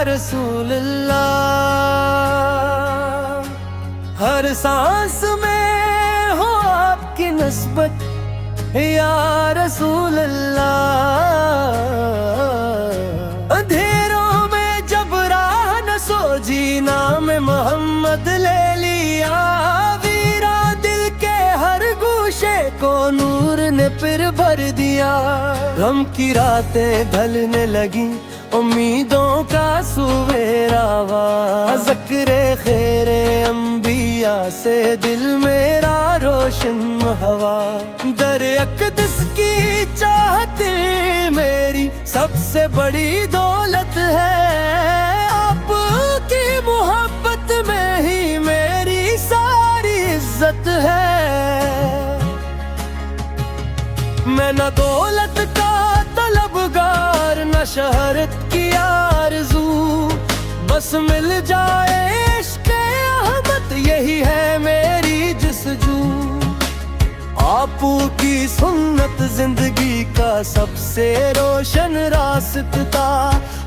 رسول اللہ، ہر سانس میں ہو آپ کی نسبت یا رسول اللہ، اندھیروں میں جب راہ نہ سوجی نام محمد لے لیا، ویرا دل کے ہر گوشے کو نور نے پھر بھر دیا، غم کی راتیں ڈھلنے لگیں امیدوں کا سویرا ہوا، ذکر خیر انبیاء سے دل میرا روشن ہوا، در اقدس کی چاہت میری سب سے بڑی دولت ہے، آپ کی محبت میں ہی میری ساری عزت ہے، میں نہ دولت کا طلبگار نہ شہرت کی آرزو، بس مل جائے عشق احمد یہی ہے میری جستجو، آپ کی سنت زندگی کا سب سے روشن راستہ،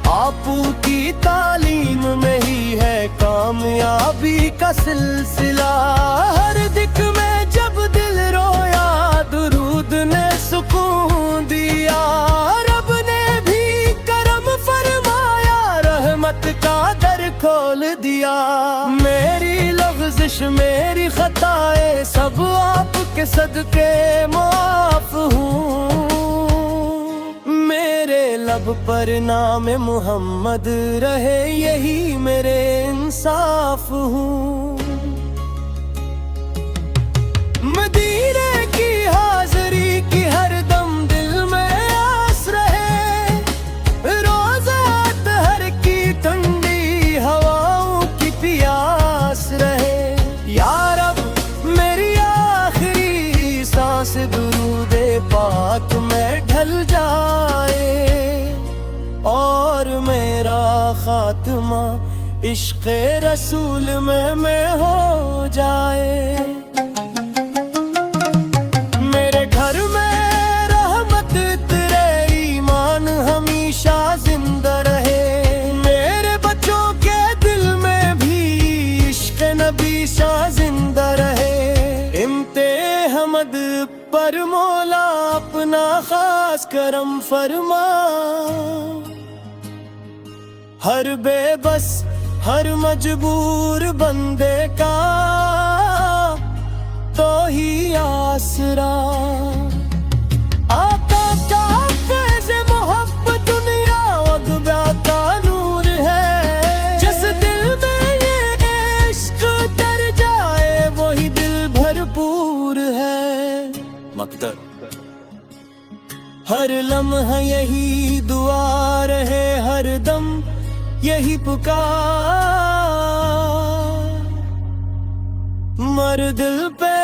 آپ کی تعلیم میں ہی ہے کامیابی کا سلسلہ، ہر دک میں جب دل رویا درود نے سکون دیا، رب نے بھی کرم فرمایا رحمت کا در کھول دیا، میری لغزش میری خطائیں سب آپ کے صدقے معاف ہوں، میرے لب پر نام محمد رہے یہی میرے انصاف ہوں، مدینے کی حاضری کی ہر دم دل میں آس رہے، روزہ طہر کی ٹھنڈی ہواؤں کی پیاس رہے، یا رب میری آخری سانس درود پاک میں ڈھل جائے، اور میرا خاتمہ عشق رسول میں ہو جائے، میرے گھر میں رحمت تیرے ایمان ہمیشہ زندہ رہے، میرے بچوں کے دل میں بھی عشق نبی شاہ زندہ رہے، امتحمد پر مولا اپنا خاص کرم فرما، ہر بے بس ہر مجبور بندے کا تو ہی آسرا، آقا کا فیض محبت دنیا اقبا کا نور ہے، جس دل میں یہ عشق اتر جائے وہی دل بھرپور ہے، مقدر ہر لمحہ یہی دعا رہے، ہر دم یہی پکار، مر دل پہ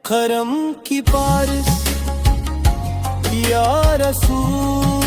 کرم کی پارس یا رسول